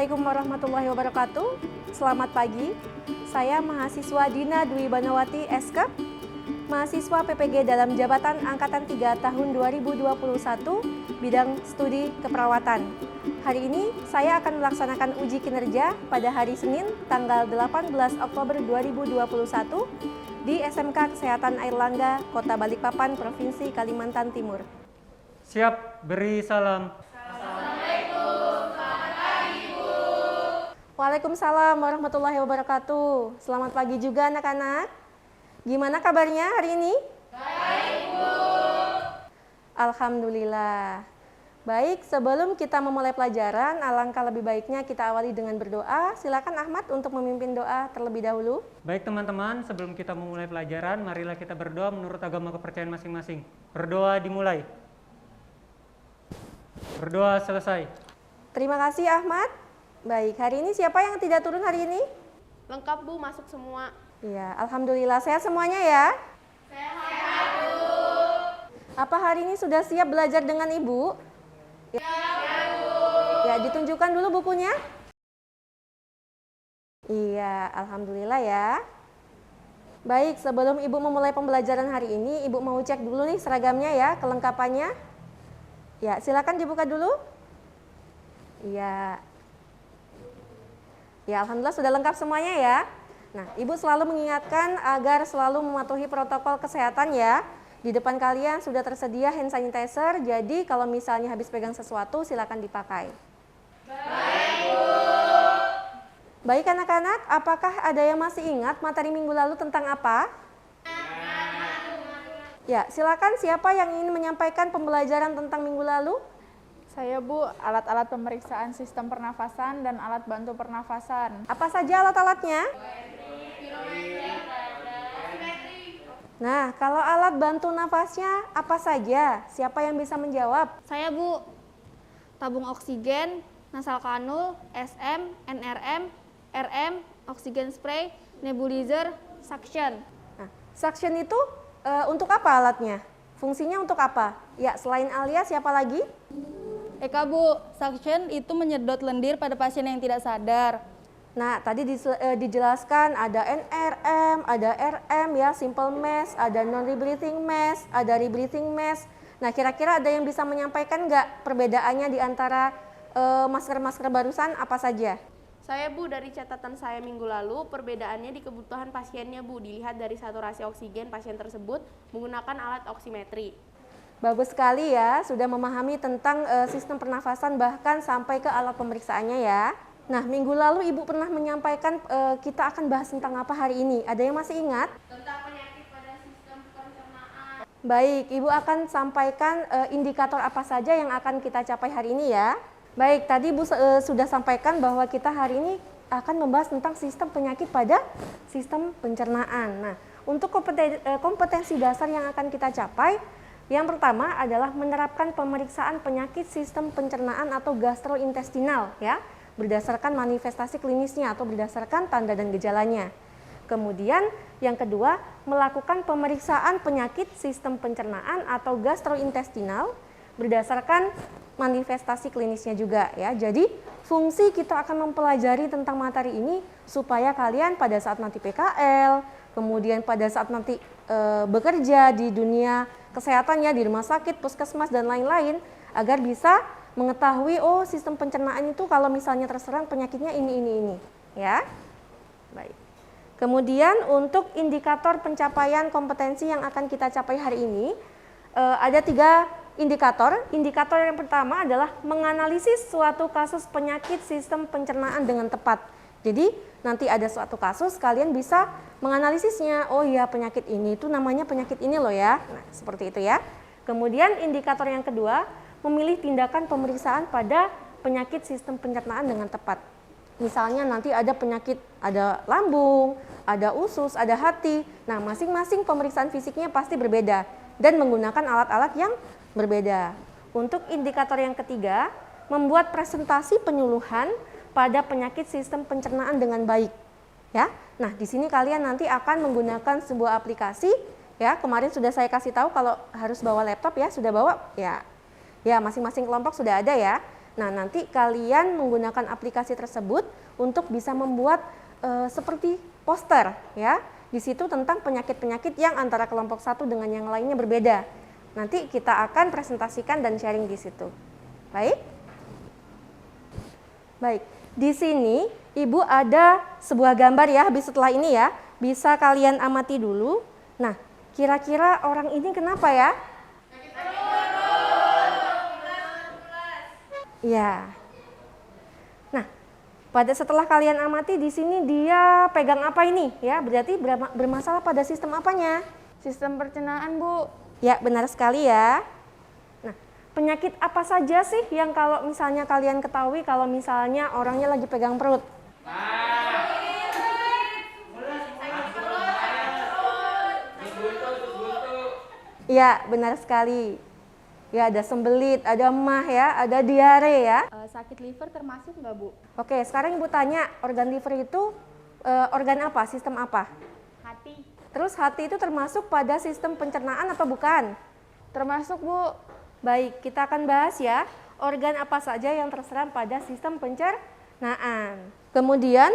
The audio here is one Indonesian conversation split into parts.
Assalamualaikum warahmatullahi wabarakatuh. Selamat pagi. Saya mahasiswa Dina Dwi Banawati SK, mahasiswa PPG dalam jabatan Angkatan 3 tahun 2021, bidang studi keperawatan. Hari ini saya akan melaksanakan uji kinerja pada hari Senin tanggal 18 Oktober 2021 di SMK Kesehatan Airlangga, Kota Balikpapan, Provinsi Kalimantan Timur. Siap, beri salam. Waalaikumsalam warahmatullahi wabarakatuh. Selamat pagi juga anak-anak. Gimana kabarnya hari ini? Baik, Bu. Alhamdulillah. Baik, sebelum kita memulai pelajaran, alangkah lebih baiknya kita awali dengan berdoa. Silakan Ahmad untuk memimpin doa terlebih dahulu. Baik teman-teman, sebelum kita memulai pelajaran, marilah kita berdoa menurut agama kepercayaan masing-masing. Berdoa dimulai. Berdoa selesai. Terima kasih Ahmad. Baik, hari ini siapa yang tidak turun hari ini? Lengkap Bu, masuk semua. Iya, alhamdulillah sehat semuanya ya. Sehat Bu. Apa hari ini sudah siap belajar dengan Ibu? Ya, Bu. Ya, ditunjukkan dulu bukunya. Iya, alhamdulillah ya. Baik, sebelum Ibu memulai pembelajaran hari ini, Ibu mau cek dulu nih seragamnya ya, kelengkapannya. Ya, silakan dibuka dulu. Iya. Ya, alhamdulillah sudah lengkap semuanya ya. Nah, Ibu selalu mengingatkan agar selalu mematuhi protokol kesehatan ya. Di depan kalian sudah tersedia hand sanitizer, jadi kalau misalnya habis pegang sesuatu silakan dipakai. Baik, Bu. Baik anak-anak, apakah ada yang masih ingat materi minggu lalu tentang apa? Ya, silakan siapa yang ingin menyampaikan pembelajaran tentang minggu lalu? Saya Bu, alat-alat pemeriksaan sistem pernafasan dan alat bantu pernafasan. Apa saja alat-alatnya? Nah, kalau alat bantu nafasnya apa saja? Siapa yang bisa menjawab? Saya Bu, tabung oksigen, nasal kanul, SM, NRM, RM, oksigen spray, nebulizer, suction. Nah, suction itu untuk apa alatnya? Fungsinya untuk apa? Ya, selain Alia siapa lagi? Eka Bu, suction itu menyedot lendir pada pasien yang tidak sadar. Nah, tadi dijelaskan ada NRM, ada RM ya, simple mask, ada non-rebreathing mask, ada rebreathing mask. Nah, kira-kira ada yang bisa menyampaikan nggak perbedaannya di antara masker-masker barusan apa saja? Saya Bu, dari catatan saya minggu lalu, perbedaannya di kebutuhan pasiennya Bu, dilihat dari saturasi oksigen pasien tersebut menggunakan alat oksimetri. Bagus sekali ya, sudah memahami tentang sistem pernafasan bahkan sampai ke alat pemeriksaannya ya. Nah, minggu lalu Ibu pernah menyampaikan kita akan bahas tentang apa hari ini. Ada yang masih ingat? Tentang penyakit pada sistem pencernaan. Baik, Ibu akan sampaikan indikator apa saja yang akan kita capai hari ini ya. Baik, tadi Ibu sudah sampaikan bahwa kita hari ini akan membahas tentang sistem penyakit pada sistem pencernaan. Nah, untuk kompetensi dasar yang akan kita capai, yang pertama adalah menerapkan pemeriksaan penyakit sistem pencernaan atau gastrointestinal ya, berdasarkan manifestasi klinisnya atau berdasarkan tanda dan gejalanya. Kemudian yang kedua, melakukan pemeriksaan penyakit sistem pencernaan atau gastrointestinal berdasarkan manifestasi klinisnya juga ya. Jadi fungsi kita akan mempelajari tentang materi ini supaya kalian pada saat nanti PKL, kemudian pada saat nanti bekerja di dunia kesehatan ya, di rumah sakit, puskesmas dan lain-lain, agar bisa mengetahui oh sistem pencernaan itu kalau misalnya terserang penyakitnya ini ya. Baik. Kemudian untuk indikator pencapaian kompetensi yang akan kita capai hari ini ada 3 indikator. Indikator yang pertama adalah menganalisis suatu kasus penyakit sistem pencernaan dengan tepat. Jadi nanti ada suatu kasus kalian bisa menganalisisnya. Oh iya, penyakit ini itu namanya penyakit ini loh ya. Nah, seperti itu ya. Kemudian indikator yang kedua, memilih tindakan pemeriksaan pada penyakit sistem pencernaan dengan tepat. Misalnya nanti ada penyakit, ada lambung, ada usus, ada hati. Nah, masing-masing pemeriksaan fisiknya pasti berbeda dan menggunakan alat-alat yang berbeda. Untuk indikator yang ketiga, membuat presentasi penyuluhan pada penyakit sistem pencernaan dengan baik. Ya, nah di sini kalian nanti akan menggunakan sebuah aplikasi. Ya, kemarin sudah saya kasih tahu kalau harus bawa laptop ya, sudah bawa ya. Ya, masing-masing kelompok sudah ada ya. Nah, nanti kalian menggunakan aplikasi tersebut untuk bisa membuat seperti poster ya. Di situ tentang penyakit-penyakit yang antara kelompok satu dengan yang lainnya berbeda. Nanti kita akan presentasikan dan sharing di situ. Baik? Baik. Di sini Ibu ada sebuah gambar ya, habis setelah ini ya. Bisa kalian amati dulu. Nah, kira-kira orang ini kenapa ya? Ya. Nah, setelah kalian amati di sini dia pegang apa ini ya? Berarti bermasalah pada sistem apanya? Sistem pencernaan, Bu. Ya, benar sekali ya. Nah, penyakit apa saja sih yang kalau misalnya kalian ketahui kalau misalnya orangnya lagi pegang perut? Ya, benar sekali. Ya, ada sembelit, ada emah ya, ada diare ya. Sakit liver termasuk nggak, Bu? Oke, sekarang Ibu tanya, organ liver itu organ apa? Sistem apa? Hati. Terus hati itu termasuk pada sistem pencernaan atau bukan? Termasuk, Bu. Baik, kita akan bahas ya, organ apa saja yang terserang pada sistem pencernaan. Kemudian,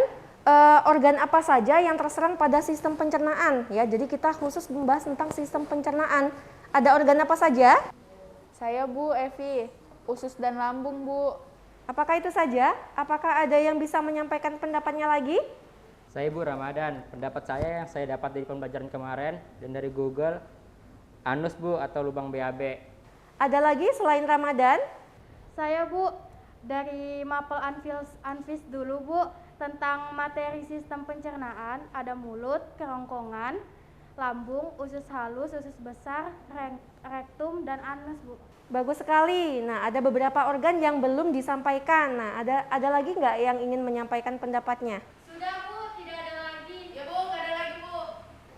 organ apa saja yang terserang pada sistem pencernaan ya. Jadi kita khusus membahas tentang sistem pencernaan. Ada organ apa saja? Saya, Bu, Evi. Usus dan lambung, Bu. Apakah itu saja? Apakah ada yang bisa menyampaikan pendapatnya lagi? Saya Ibu Ramadan. Pendapat saya yang saya dapat dari pembelajaran kemarin dan dari Google, anus Bu atau lubang BAB. Ada lagi selain Ramadan? Saya Bu, dari Mapel Anfis dulu Bu, tentang materi sistem pencernaan, ada mulut, kerongkongan, lambung, usus halus, usus besar, rektum, dan anus Bu. Bagus sekali. Nah, ada beberapa organ yang belum disampaikan. Nah, ada lagi nggak yang ingin menyampaikan pendapatnya? Sudah, Bu, tidak ada lagi. Ya, Bu, nggak ada lagi, Bu.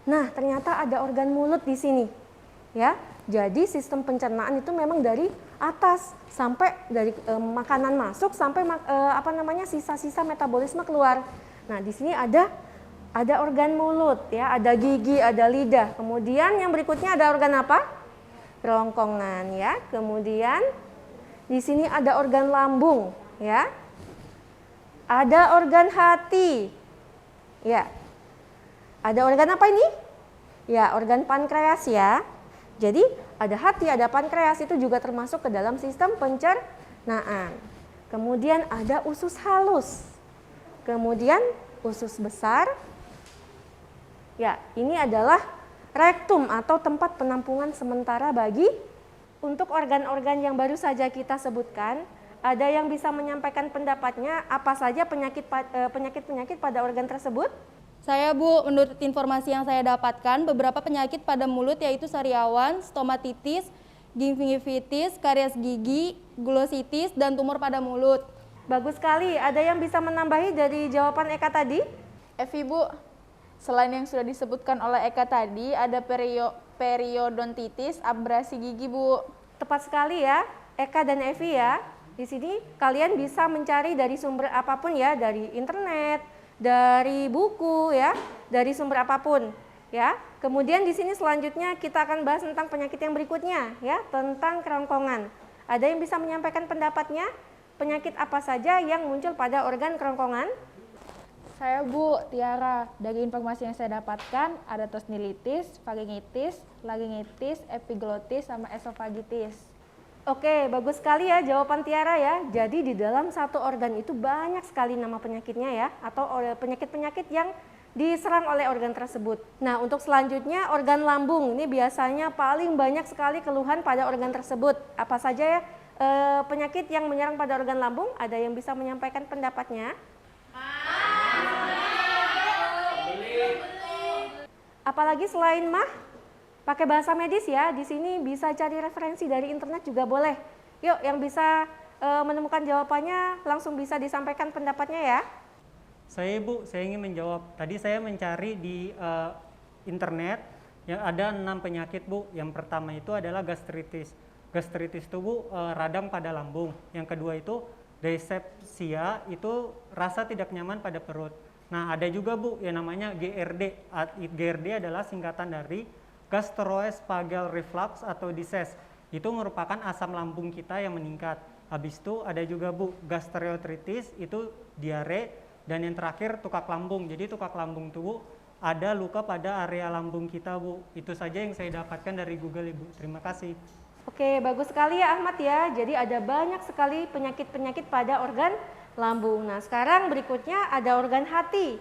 Nah, ternyata ada organ mulut di sini. Ya, jadi sistem pencernaan itu memang dari atas sampai dari makanan masuk sampai sisa-sisa metabolisme keluar. Nah, di sini ada organ mulut ya, ada gigi, ada lidah. Kemudian yang berikutnya ada organ apa? Kerongkongan ya. Kemudian di sini ada organ lambung ya. Ada organ hati. Ya. Ada organ apa ini? Ya, organ pankreas ya. Jadi ada hati, ada pankreas, itu juga termasuk ke dalam sistem pencernaan. Kemudian ada usus halus. Kemudian usus besar. Ya, ini adalah rektum atau tempat penampungan sementara bagi untuk organ-organ yang baru saja kita sebutkan. Ada yang bisa menyampaikan pendapatnya apa saja penyakit-penyakit pada organ tersebut? Saya Bu, menurut informasi yang saya dapatkan, beberapa penyakit pada mulut yaitu sariawan, stomatitis, gingivitis, karies gigi, glositis, dan tumor pada mulut. Bagus sekali. Ada yang bisa menambahi dari jawaban Eka tadi? Evi, Bu. Selain yang sudah disebutkan oleh Eka tadi, ada periodontitis, abrasi gigi, Bu. Tepat sekali ya, Eka dan Evi ya. Di sini kalian bisa mencari dari sumber apapun ya, dari internet, dari buku ya, dari sumber apapun ya. Kemudian di sini selanjutnya kita akan bahas tentang penyakit yang berikutnya ya, tentang kerongkongan. Ada yang bisa menyampaikan pendapatnya? Penyakit apa saja yang muncul pada organ kerongkongan? Saya Bu, Tiara. Dari informasi yang saya dapatkan, ada tosnilitis, vagingitis, laryngitis, epiglotis, sama esofagitis. Oke, bagus sekali ya jawaban Tiara ya. Jadi di dalam satu organ itu banyak sekali nama penyakitnya ya, atau penyakit-penyakit yang diserang oleh organ tersebut. Nah, untuk selanjutnya organ lambung. Ini biasanya paling banyak sekali keluhan pada organ tersebut. Apa saja ya penyakit yang menyerang pada organ lambung? Ada yang bisa menyampaikan pendapatnya? Apalagi selain mah, pakai bahasa medis ya. Di sini bisa cari referensi dari internet juga boleh. Yuk, yang bisa menemukan jawabannya langsung bisa disampaikan pendapatnya ya. Saya Ibu, saya ingin menjawab. Tadi saya mencari di internet yang ada 6 penyakit Bu. Yang pertama itu adalah gastritis. Gastritis itu Bu radang pada lambung. Yang kedua itu dyspepsia, itu rasa tidak nyaman pada perut. Nah, ada juga Bu yang namanya GERD. GERD adalah singkatan dari gastroesophageal reflux atau disease. itu merupakan asam lambung kita yang meningkat. Habis itu ada juga Bu, gastroenteritis, itu diare, dan yang terakhir tukak lambung. Jadi tukak lambung itu Bu, ada luka pada area lambung kita Bu. Itu saja yang saya dapatkan dari Google Ibu. Terima kasih. Oke, bagus sekali ya Ahmad ya. Jadi ada banyak sekali penyakit-penyakit pada organ lambung. Nah, sekarang berikutnya ada organ hati.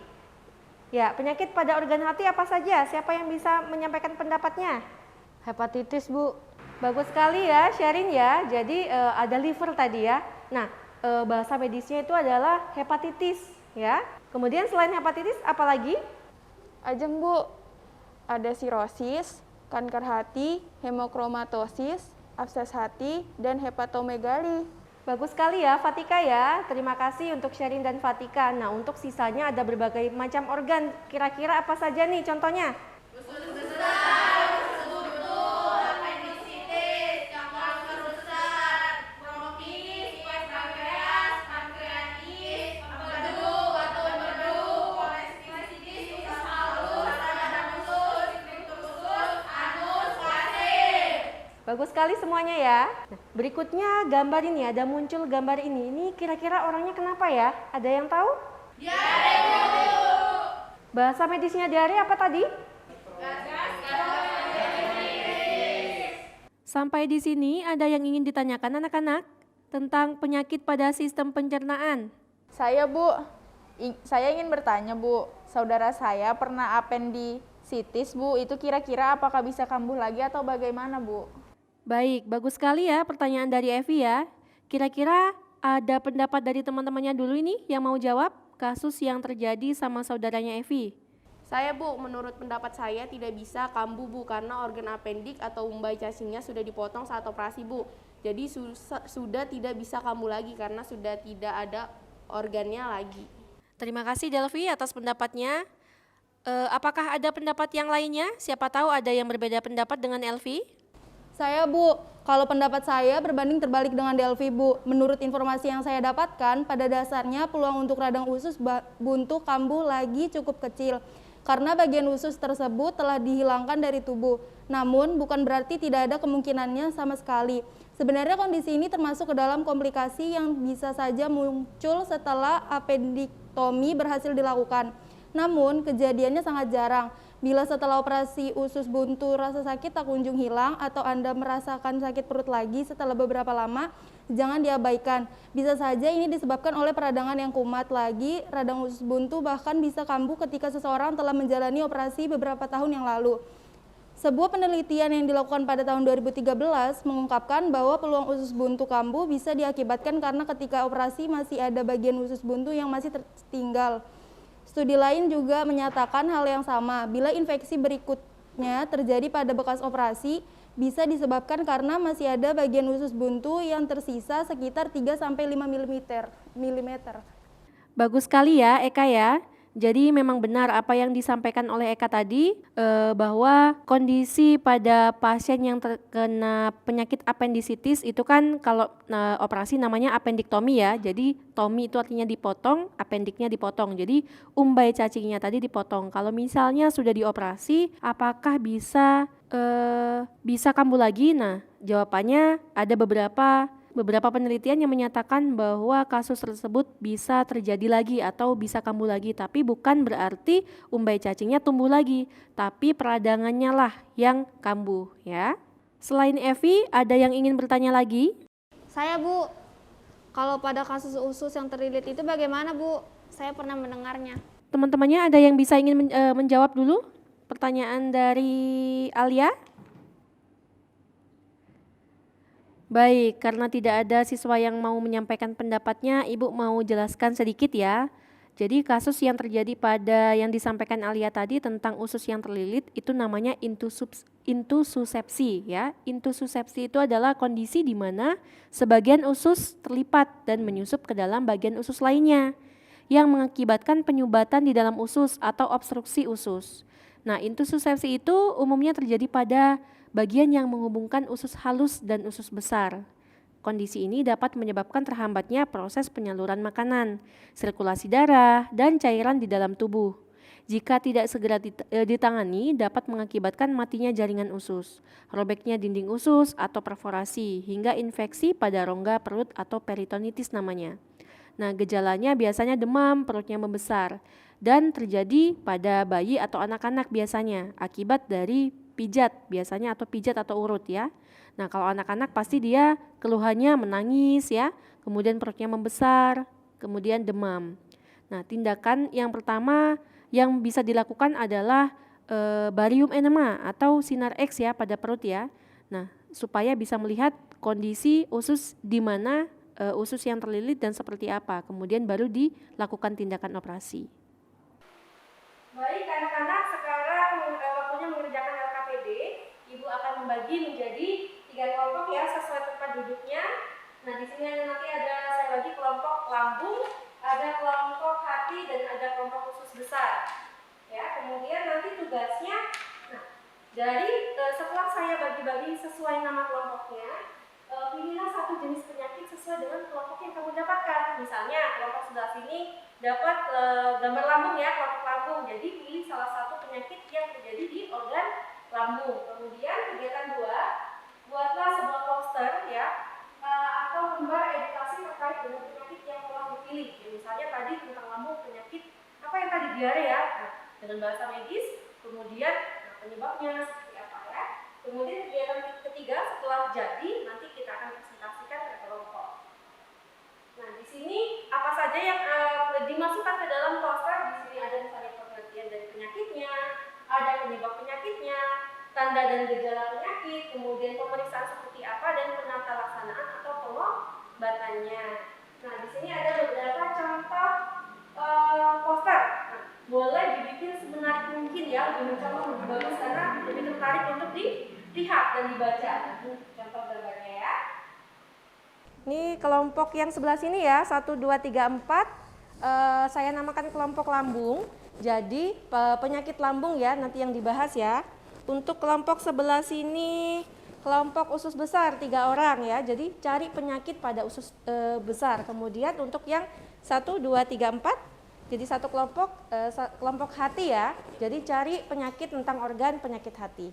Ya, penyakit pada organ hati apa saja? Siapa yang bisa menyampaikan pendapatnya? Hepatitis, Bu. Bagus sekali ya, Sherin ya. Jadi ada liver tadi ya. Nah, bahasa medisnya itu adalah hepatitis ya. Kemudian selain hepatitis apa lagi? Ajeng, Bu. Ada sirosis, kanker hati, hemokromatosis, abses hati, dan hepatomegali. Bagus sekali ya Fatika ya. Terima kasih untuk Sherin dan Fatika. Nah, untuk sisanya ada berbagai macam organ. Kira-kira apa saja nih contohnya? Bagus sekali semuanya ya. Nah, berikutnya gambar ini, ada muncul gambar ini. Ini kira-kira orangnya kenapa ya? Ada yang tahu? Diare, Bu. Bahasa medisnya diare apa tadi? Sampai di sini ada yang ingin ditanyakan anak-anak tentang penyakit pada sistem pencernaan. Saya, Bu. Saya ingin bertanya, Bu. Saudara saya pernah appendicitis, Bu. Itu kira-kira apakah bisa kambuh lagi atau bagaimana, Bu? Baik, bagus sekali ya pertanyaan dari Evi ya. Kira-kira ada pendapat dari teman-temannya dulu ini yang mau jawab kasus yang terjadi sama saudaranya Evi. Saya Bu, menurut pendapat saya tidak bisa kambuh Bu karena organ apendik atau umbai cacingnya sudah dipotong saat operasi Bu. Jadi sudah tidak bisa kambuh lagi karena sudah tidak ada organnya lagi. Terima kasih Delvi atas pendapatnya. Apakah ada pendapat yang lainnya? Siapa tahu ada yang berbeda pendapat dengan Elvi? Saya, Bu, kalau pendapat saya berbanding terbalik dengan Delvi, Bu. Menurut informasi yang saya dapatkan, pada dasarnya peluang untuk radang usus buntu kambuh lagi cukup kecil karena bagian usus tersebut telah dihilangkan dari tubuh. Namun, bukan berarti tidak ada kemungkinannya sama sekali. Sebenarnya kondisi ini termasuk ke dalam komplikasi yang bisa saja muncul setelah appendiktomi berhasil dilakukan. Namun, kejadiannya sangat jarang. Bila setelah operasi usus buntu rasa sakit tak kunjung hilang atau Anda merasakan sakit perut lagi setelah beberapa lama, jangan diabaikan. Bisa saja ini disebabkan oleh peradangan yang kumat lagi. Radang usus buntu bahkan bisa kambuh ketika seseorang telah menjalani operasi beberapa tahun yang lalu. Sebuah penelitian yang dilakukan pada tahun 2013 mengungkapkan bahwa peluang usus buntu kambuh bisa diakibatkan karena ketika operasi masih ada bagian usus buntu yang masih tertinggal. Studi lain juga menyatakan hal yang sama. Bila infeksi berikutnya terjadi pada bekas operasi, bisa disebabkan karena masih ada bagian usus buntu yang tersisa sekitar 3-5 mm. Bagus sekali ya Eka ya. Jadi memang benar apa yang disampaikan oleh Eka tadi bahwa kondisi pada pasien yang terkena penyakit appendicitis itu kan kalau operasi namanya appendiktomi ya. Jadi tomi itu artinya dipotong, appendiknya dipotong. Jadi umbai cacingnya tadi dipotong. Kalau misalnya sudah dioperasi, apakah bisa kambuh lagi? Nah, jawabannya ada beberapa penelitian yang menyatakan bahwa kasus tersebut bisa terjadi lagi atau bisa kambuh lagi, tapi bukan berarti umbai cacingnya tumbuh lagi, tapi peradangannya lah yang kambuh ya. Selain Evi, ada yang ingin bertanya lagi? Saya, Bu, kalau pada kasus usus yang terlilit itu bagaimana, Bu? Saya pernah mendengarnya. Teman-temannya ada yang bisa ingin menjawab dulu pertanyaan dari Alia? Baik, karena tidak ada siswa yang mau menyampaikan pendapatnya, Ibu mau jelaskan sedikit ya. Jadi kasus yang terjadi pada yang disampaikan Alia tadi tentang usus yang terlilit itu namanya intussusepsi ya. Intussusepsi itu adalah kondisi di mana sebagian usus terlipat dan menyusup ke dalam bagian usus lainnya yang mengakibatkan penyumbatan di dalam usus atau obstruksi usus. Nah, intussusepsi itu umumnya terjadi pada bagian yang menghubungkan usus halus dan usus besar. Kondisi ini dapat menyebabkan terhambatnya proses penyaluran makanan, sirkulasi darah, dan cairan di dalam tubuh. Jika tidak segera ditangani, dapat mengakibatkan matinya jaringan usus, robeknya dinding usus atau perforasi, hingga infeksi pada rongga perut atau peritonitis namanya. Nah, gejalanya biasanya demam, perutnya membesar, dan terjadi pada bayi atau anak-anak biasanya, akibat dari pijat biasanya atau pijat atau urut ya. Nah, kalau anak-anak pasti dia keluhannya menangis ya, kemudian perutnya membesar, kemudian demam. Nah, tindakan yang pertama yang bisa dilakukan adalah barium enema atau sinar X ya pada perut ya. Nah, supaya bisa melihat kondisi usus di mana usus yang terlilit dan seperti apa. Kemudian baru dilakukan tindakan operasi. Baik anak-anak, sekarang waktunya mengerjakan LKPD. Ibu akan membagi menjadi 3 kelompok ya sesuai tempat duduknya. Nah, di sini nanti ada saya bagi kelompok lambung, ada kelompok hati dan ada kelompok usus besar. Ya, kemudian nanti tugasnya, nah, dari setelah saya bagi-bagi sesuai nama kelompoknya, pilihlah satu jenis penyakit sesuai dengan kelompok yang kamu dapatkan. Misalnya kelompok sebelah sini dapat gambar lambung ya, kelompok lambung. Jadi pilih salah satu penyakit yang terjadi di organ lambung. Kemudian kegiatan 2, buatlah sebuah poster ya, atau lembar edukasi terkait dengan penyakit yang telah dipilih. Ya, misalnya tadi tentang lambung, penyakit apa yang tadi, diare ya. Nah, dengan bahasa medis, kemudian penyebabnya seperti apa ya. Kemudian kegiatan ketiga setelah jadi nanti kita akan presentasikan ke kelompok. Nah, di sini apa saja yang dimasukkan ke dalam poster? Di sini ada misalnya pengertian dari penyakitnya, ada penyebab penyakitnya, tanda dan gejala penyakit, kemudian pemeriksaan seperti apa dan penata laksanaan atau pengobatannya. Nah, di sini ada beberapa contoh poster. Nah, boleh dibikin semenarik mungkin ya, lebih mencolok, lebih bagus karena lebih tertarik untuk dilihat dan dibaca. Contoh gambarnya ya. Ini kelompok yang sebelah sini ya, 1, 2, 3, 4. Saya namakan kelompok lambung. Jadi penyakit lambung ya nanti yang dibahas ya. Untuk kelompok sebelah sini, kelompok usus besar 3 orang ya. Jadi cari penyakit pada usus besar. Kemudian untuk yang 1, 2, 3, 4. Jadi satu kelompok, kelompok hati ya. Jadi cari penyakit tentang organ penyakit hati.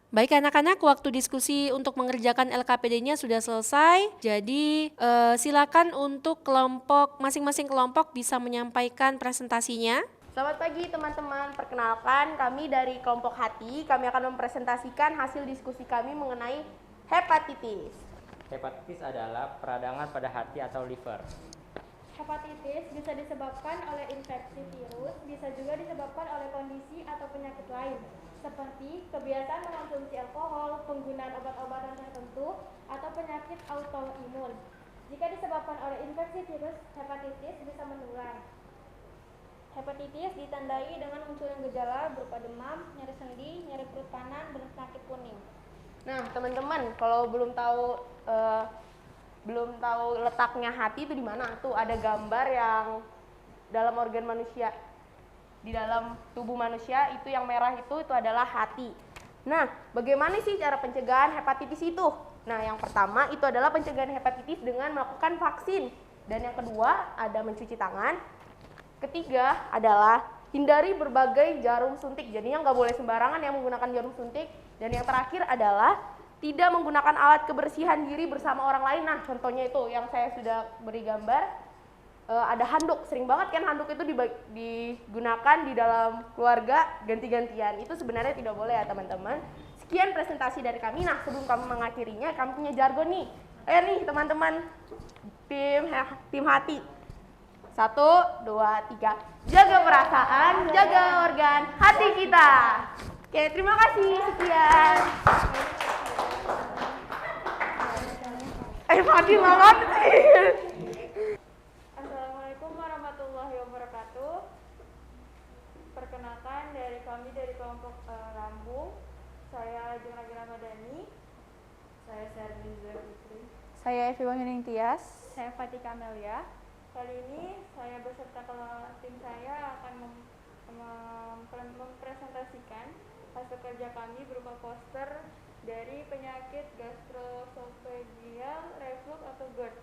Baik anak-anak, waktu diskusi untuk mengerjakan LKPD-nya sudah selesai. Jadi silakan untuk masing-masing kelompok bisa menyampaikan presentasinya. Selamat pagi teman-teman, perkenalkan kami dari kelompok hati. Kami akan mempresentasikan hasil diskusi kami mengenai hepatitis. Hepatitis adalah peradangan pada hati atau liver. Hepatitis bisa disebabkan oleh infeksi virus, bisa juga disebabkan oleh kondisi atau penyakit lain, seperti kebiasaan mengonsumsi alkohol, penggunaan obat-obatan tertentu, atau penyakit autoimun. Jika disebabkan oleh infeksi virus, hepatitis bisa menular. Hepatitis ditandai dengan munculnya gejala berupa demam, nyeri sendi, nyeri perut kanan, dan sakit kuning. Nah, teman-teman, kalau belum tahu letaknya hati itu di mana? Tuh ada gambar yang dalam organ manusia. Di dalam tubuh manusia itu yang merah itu adalah hati. Nah, bagaimana sih cara pencegahan hepatitis itu? Nah, yang pertama itu adalah pencegahan hepatitis dengan melakukan vaksin. Dan yang kedua ada mencuci tangan. Ketiga adalah hindari berbagai jarum suntik. Jadinya nggak boleh sembarangan yang menggunakan jarum suntik. Dan yang terakhir adalah tidak menggunakan alat kebersihan diri bersama orang lain. Nah, contohnya itu yang saya sudah beri gambar. Ada handuk, sering banget kan handuk itu digunakan di dalam keluarga ganti-gantian. Itu sebenarnya tidak boleh ya teman-teman. Sekian presentasi dari kami. Nah, sebelum kami mengakhirinya, kami punya jargon nih. Ayo nih teman-teman, tim hati. 1, 2, 3. Jaga perasaan, jaga organ hati kita. Oke, terima kasih. Sekian. Mati banget sih. Assalamualaikum warahmatullahi wabarakatuh. Perkenalkan kami dari kelompok Lambung. Saya Ajeng Ragi Ramadhani. Saya Sherlyn Zulkifli. Saya Evi Wahyuning Tias. Saya Fatika Amelia. Kali ini saya beserta tim saya akan mempresentasikan hasil kerja kami berupa poster dari penyakit gastroesophageal reflux atau GERD.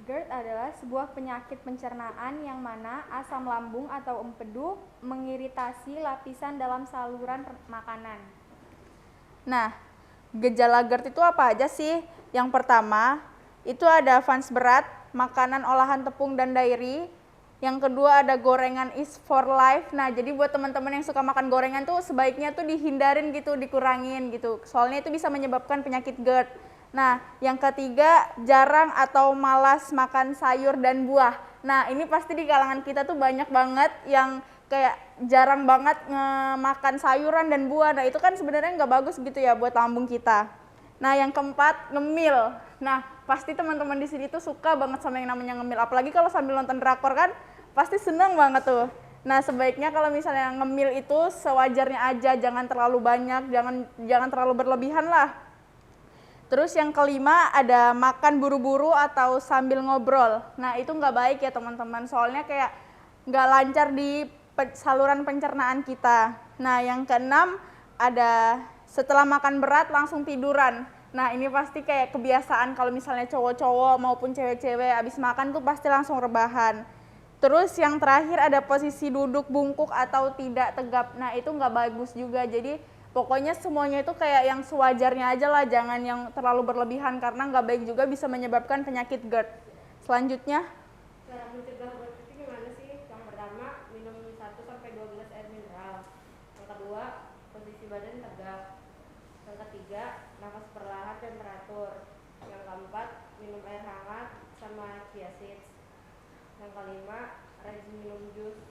GERD adalah sebuah penyakit pencernaan yang mana asam lambung atau empedu mengiritasi lapisan dalam saluran makanan. Nah, gejala GERD itu apa aja sih? Yang pertama, itu ada fans berat, makanan olahan tepung dan dairy. Yang kedua ada gorengan is for life. Nah, jadi buat teman-teman yang suka makan gorengan tuh sebaiknya tuh dihindarin gitu, dikurangin gitu. Soalnya itu bisa menyebabkan penyakit GERD. Nah, yang ketiga jarang atau malas makan sayur dan buah. Nah, ini pasti di kalangan kita tuh banyak banget yang kayak jarang banget makan sayuran dan buah. Nah, itu kan sebenarnya nggak bagus gitu ya buat lambung kita. Nah, yang keempat ngemil. Nah, pasti teman-teman di sini tuh suka banget sama yang namanya ngemil. Apalagi kalau sambil nonton drakor kan pasti seneng banget tuh. Nah, sebaiknya kalau misalnya ngemil itu sewajarnya aja, jangan terlalu banyak, jangan terlalu berlebihan lah. Terus yang kelima ada makan buru-buru atau sambil ngobrol. Nah, itu nggak baik ya teman-teman, soalnya kayak nggak lancar di saluran pencernaan kita. Nah, yang keenam ada setelah makan berat langsung tiduran. Nah, ini pasti kayak kebiasaan kalau misalnya cowok-cowok maupun cewek-cewek habis makan tuh pasti langsung rebahan. Terus yang terakhir ada posisi duduk bungkuk atau tidak tegap. Nah, itu nggak bagus juga. Jadi pokoknya semuanya itu kayak yang sewajarnya aja lah, jangan yang terlalu berlebihan karena nggak baik juga bisa menyebabkan penyakit GERD. Selanjutnya, Cara mencegah GERD itu gimana sih? Yang pertama, minum 1-2 gelas air mineral. Yang kedua, posisi badan tegak. Yang ketiga, nafas perlahan dan teratur. Yang keempat, minum air hangat sama chia seeds. Yang kelima, rajin minum jus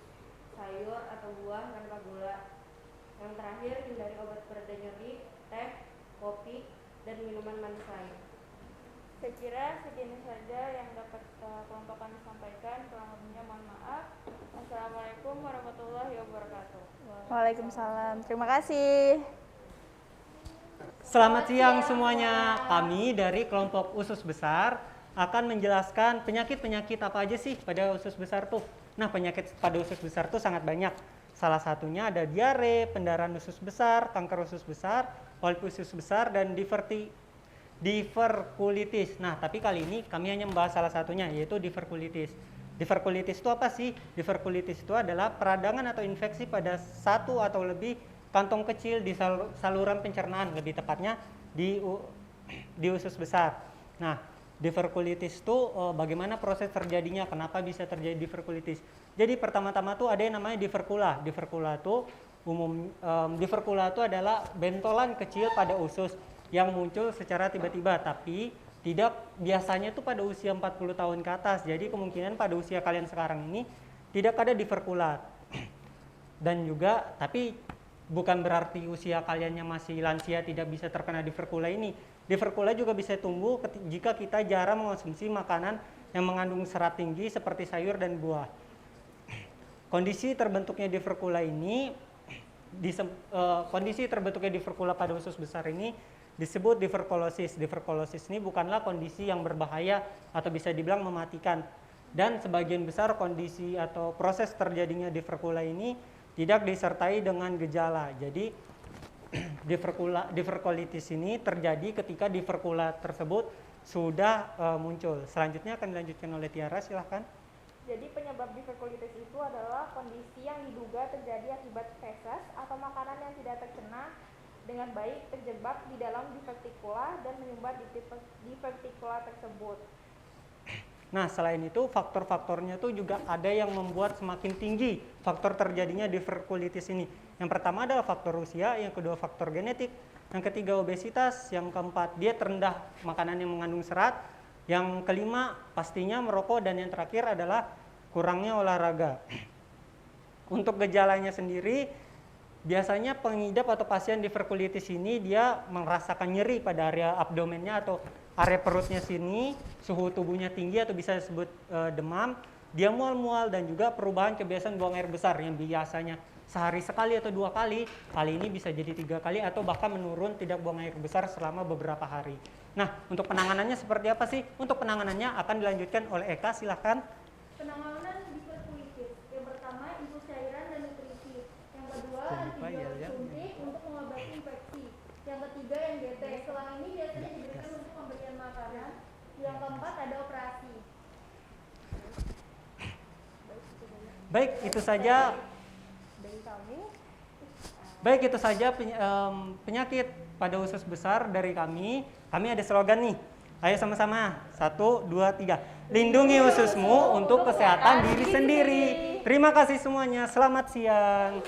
sayur atau buah tanpa gula. Yang terakhir, hindari obat pereda nyeri, teh, kopi, dan minuman manis lain. Saya kira segini saja yang dapat kelompok kami sampaikan. Kurang lebihnya mohon maaf. Assalamualaikum warahmatullahi wabarakatuh. waalaikumsalam. Terima kasih. Selamat siang semuanya. Kami dari kelompok usus besar akan menjelaskan penyakit-penyakit apa aja sih pada usus besar tuh. Nah, penyakit pada usus besar tuh sangat banyak. Salah satunya ada diare, pendarahan usus besar, kanker usus besar, polip usus besar, dan diverkulitis. Nah, tapi kali ini kami hanya membahas salah satunya, yaitu diverkulitis. Diverkulitis itu apa sih? Diverkulitis itu adalah peradangan atau infeksi pada satu atau lebih kantong kecil di saluran pencernaan, lebih tepatnya di usus besar. Nah, diverkulitis itu bagaimana proses terjadinya, kenapa bisa terjadi diverkulitis. Jadi pertama-tama tuh ada yang namanya diverkula. Diverkula itu adalah bentolan kecil pada usus yang muncul secara tiba-tiba, tapi tidak biasanya tuh pada usia 40 tahun ke atas. Jadi kemungkinan pada usia kalian sekarang ini tidak ada diverkula. Dan juga tapi bukan berarti usia kalian yang masih lansia tidak bisa terkena diverkula ini. Diverkula juga bisa tumbuh jika kita jarang mengonsumsi makanan yang mengandung serat tinggi seperti sayur dan buah. Kondisi terbentuknya diverkula pada usus besar ini disebut diverkulosis. Diverkulosis ini bukanlah kondisi yang berbahaya atau bisa dibilang mematikan. Dan sebagian besar kondisi atau proses terjadinya diverkula ini tidak disertai dengan gejala. Jadi diverkulitis ini terjadi ketika diverkula tersebut sudah muncul. Selanjutnya akan dilanjutkan oleh Tiara, silahkan. Jadi penyebab diverkulitis itu adalah kondisi yang diduga terjadi akibat feses atau makanan yang tidak tercerna dengan baik terjebak di dalam divertikula dan menyumbat di divertikula tersebut. Nah, selain itu faktor-faktornya tuh juga ada yang membuat semakin tinggi faktor terjadinya diverkulitis ini. Yang pertama adalah faktor usia, yang kedua faktor genetik, yang ketiga obesitas, yang keempat diet rendah makanan yang mengandung serat, yang kelima pastinya merokok, dan yang terakhir adalah kurangnya olahraga. Untuk gejalanya sendiri, biasanya pengidap atau pasien diverkulitis ini dia merasakan nyeri pada area abdomennya atau area perutnya sini, suhu tubuhnya tinggi atau bisa disebut demam, dia mual-mual, dan juga perubahan kebiasaan buang air besar yang biasanya sehari sekali atau 2 kali, kali ini bisa jadi 3 kali atau bahkan menurun tidak buang air besar selama beberapa hari. Nah, untuk penanganannya seperti apa sih? Untuk penanganannya akan dilanjutkan oleh Eka, silahkan. Penanganan diverkulitis. Yang pertama, infus cairan dan nutrisi. Yang kedua, antibiota suntik untuk mengobati infeksi. Yang ketiga, yang GT. Selang ini biasanya diberikan untuk pemberian makanan. Yang keempat, ada operasi. Baik, itu saja. Baik, itu saja penyakit pada usus besar dari kami. Kami ada slogan nih. Ayo sama-sama. 1, 2, 3. Lindungi ususmu untuk kesehatan diri sendiri. Terima kasih semuanya. Selamat siang.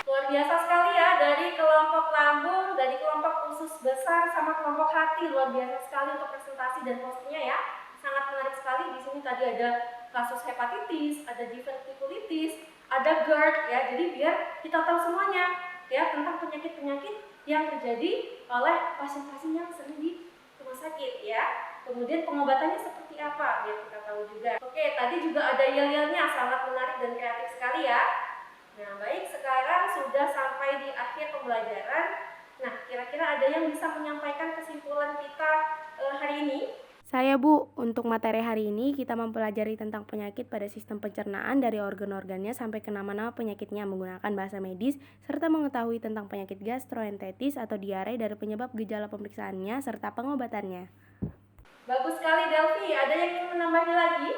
Luar biasa sekali ya, dari kelompok lambung, dari kelompok usus besar, sama kelompok hati. Luar biasa sekali untuk presentasi dan hostnya ya. Sangat menarik sekali. Di sini tadi ada kasus hepatitis, ada divertikulitis, ada GERD ya. Jadi biar kita tahu semuanya ya tentang penyakit-penyakit yang terjadi oleh pasien-pasien yang sering di rumah sakit ya. Kemudian pengobatannya seperti apa biar kita tahu juga. Oke, tadi juga ada yel-yelnya, sangat menarik dan kreatif sekali ya. Nah, baik, sekarang sudah sampai di akhir pembelajaran. Nah, kira-kira ada yang bisa menyampaikan kesimpulan kita hari ini? Saya Bu, untuk materi hari ini kita mempelajari tentang penyakit pada sistem pencernaan dari organ-organnya sampai ke nama-nama penyakitnya menggunakan bahasa medis, serta mengetahui tentang penyakit gastroenteritis atau diare dari penyebab gejala pemeriksaannya serta pengobatannya. Bagus sekali Delvi, ada yang ingin menambahkan lagi?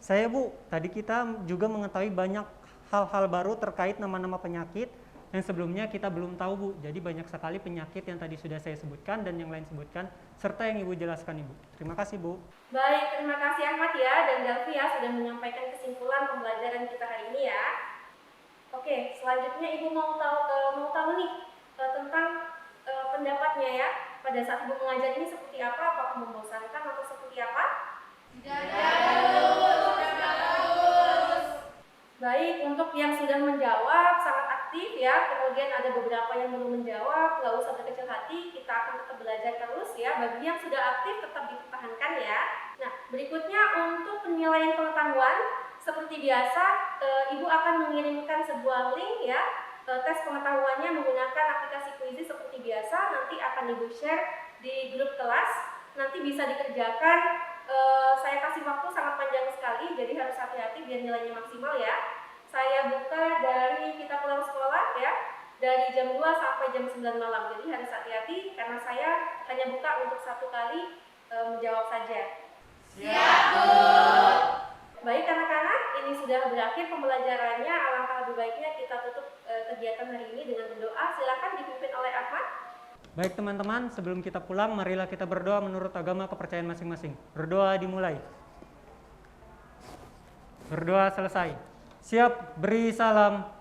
Saya Bu, tadi kita juga mengetahui banyak hal-hal baru terkait nama-nama penyakit yang sebelumnya kita belum tahu Bu. Jadi banyak sekali penyakit yang tadi sudah saya sebutkan dan yang lain sebutkan, serta yang Ibu jelaskan Ibu. Terima kasih Bu. Baik, terima kasih Ahmad ya dan Delvi ya sudah menyampaikan kesimpulan pembelajaran kita hari ini ya. Oke, selanjutnya Ibu mau tahu nih tentang pendapatnya ya. Pada saat Ibu mengajar ini seperti apa? Apakah membosankan atau seperti apa? Baik, untuk yang sudah menjawab sangat aktif ya, kemudian ada beberapa yang belum menjawab, nggak usah berkecil hati, kita akan tetap belajar terus ya. Bagi yang sudah aktif tetap dipertahankan ya. Nah, berikutnya untuk penilaian pengetahuan, seperti biasa Ibu akan mengirimkan sebuah link ya, tes pengetahuannya menggunakan aplikasi Quizy seperti biasa, nanti akan Ibu share di grup kelas, nanti bisa dikerjakan. Saya kasih waktu sangat panjang sekali, jadi harus hati-hati biar nilainya maksimal ya. Saya buka dari kita pulang sekolah ya, dari jam 2 sampai jam 9 malam. Jadi harus hati-hati karena saya hanya buka untuk 1 kali menjawab saja. Siap, Bu. berakhir pembelajarannya, alangkah lebih baiknya kita tutup kegiatan hari ini dengan berdoa. Silakan dipimpin oleh Ahmad. Baik teman-teman, sebelum kita pulang, marilah kita berdoa menurut agama kepercayaan masing-masing. Berdoa dimulai. Berdoa selesai. Siap, beri salam.